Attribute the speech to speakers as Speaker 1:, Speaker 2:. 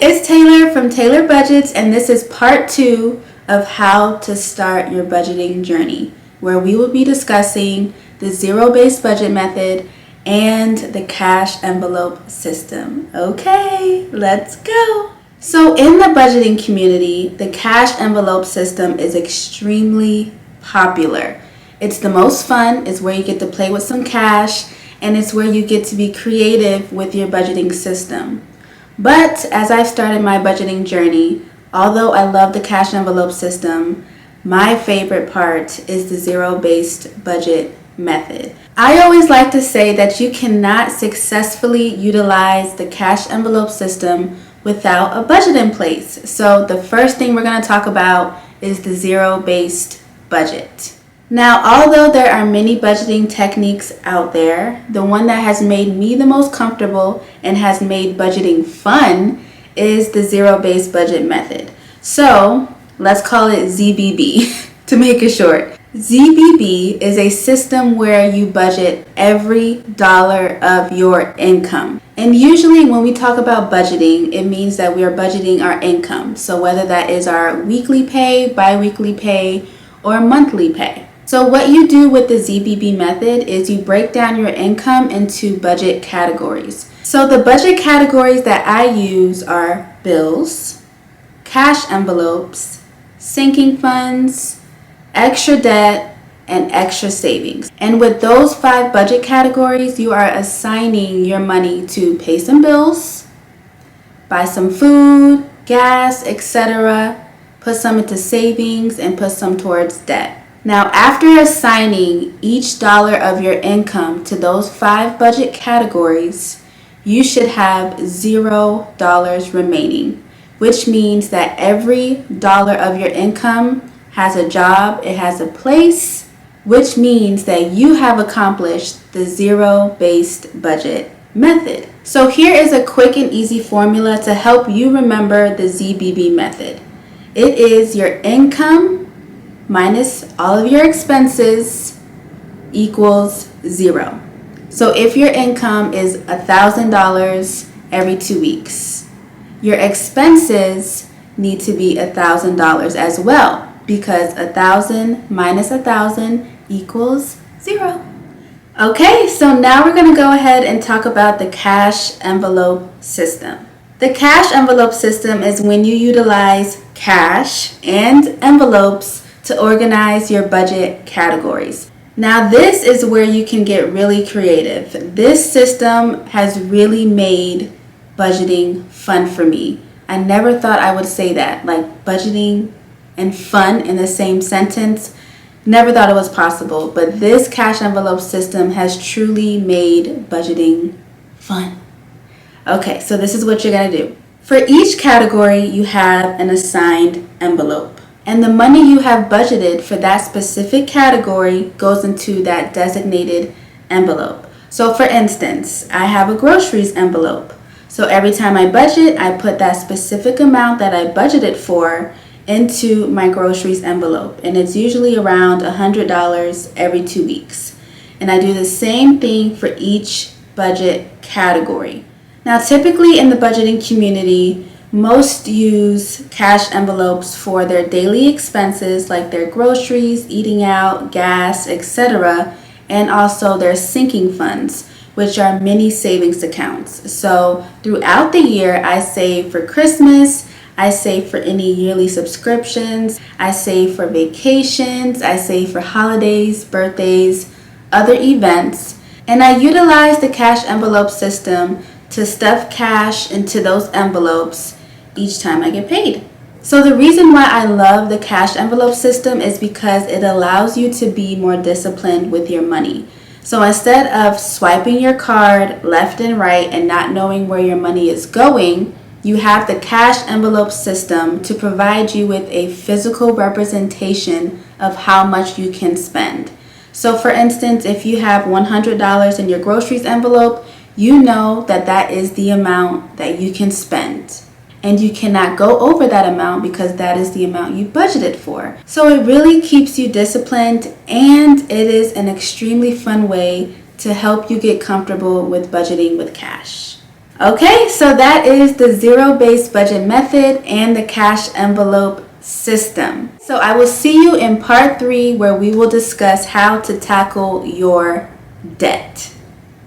Speaker 1: it's Taylor from Taylor Budgets, and this is part 2 of how to start your budgeting journey, where we will be discussing the zero-based budget method and the cash envelope system. Okay, let's go. So in the budgeting community, the cash envelope system is extremely popular. It's the most fun, it's where you get to play with some cash, and it's where you get to be creative with your budgeting system. But as I've started my budgeting journey, although I love the cash envelope system, my favorite part is the zero-based budget method. I always like to say that you cannot successfully utilize the cash envelope system without a budget in place. So the first thing we're going to talk about is the zero-based budget. Now, although there are many budgeting techniques out there, the one that has made me the most comfortable and has made budgeting fun is the zero-based budget method. So let's call it ZBB to make it short. ZBB is a system where you budget every dollar of your income. And usually when we talk about budgeting, it means that we are budgeting our income. So whether that is our weekly pay, bi-weekly pay, or monthly pay. So what you do with the ZBB method is you break down your income into budget categories. So the budget categories that I use are bills, cash envelopes, sinking funds, extra debt, and extra savings. And with those 5 budget categories, you are assigning your money to pay some bills, buy some food, gas, etc., put some into savings, and put some towards debt. Now, after assigning each dollar of your income to those 5 budget categories, you should have $0 remaining, which means that every dollar of your income has a job, it has a place, which means that you have accomplished the zero-based budget method. So here is a quick and easy formula to help you remember the ZBB method. It is your income minus all of your expenses equals 0. So if your income is $1,000 every 2 weeks, your expenses need to be $1,000 as well, because 1,000 minus 1,000 equals 0. Okay, so now we're going to go ahead and talk about the cash envelope system. The cash envelope system is when you utilize cash and envelopes to organize your budget categories. Now this is where you can get really creative. This system has really made budgeting fun for me. I never thought I would say that, like budgeting and fun in the same sentence. Never thought it was possible, but this cash envelope system has truly made budgeting fun. Okay, so this is what you're going to do. For each category, you have an assigned envelope. And the money you have budgeted for that specific category goes into that designated envelope. So for instance, I have a groceries envelope. So every time I budget, I put that specific amount that I budgeted for into my groceries envelope. And it's usually around $100 every 2 weeks. And I do the same thing for each budget category. Now typically in the budgeting community, most use cash envelopes for their daily expenses like their groceries, eating out, gas, etc., and also their sinking funds, which are mini savings accounts. So throughout the year, I save for Christmas, I save for any yearly subscriptions, I save for vacations, I save for holidays, birthdays, other events, and I utilize the cash envelope system to stuff cash into those envelopes each time I get paid. So the reason why I love the cash envelope system is because it allows you to be more disciplined with your money. So instead of swiping your card left and right and not knowing where your money is going, you have the cash envelope system to provide you with a physical representation of how much you can spend. So for instance, if you have $100 in your groceries envelope, you know that that is the amount that you can spend. And you cannot go over that amount because that is the amount you budgeted for. So it really keeps you disciplined, and it is an extremely fun way to help you get comfortable with budgeting with cash. Okay, so that is the zero-based budget method and the cash envelope system. So I will see you in part 3 where we will discuss how to tackle your debt.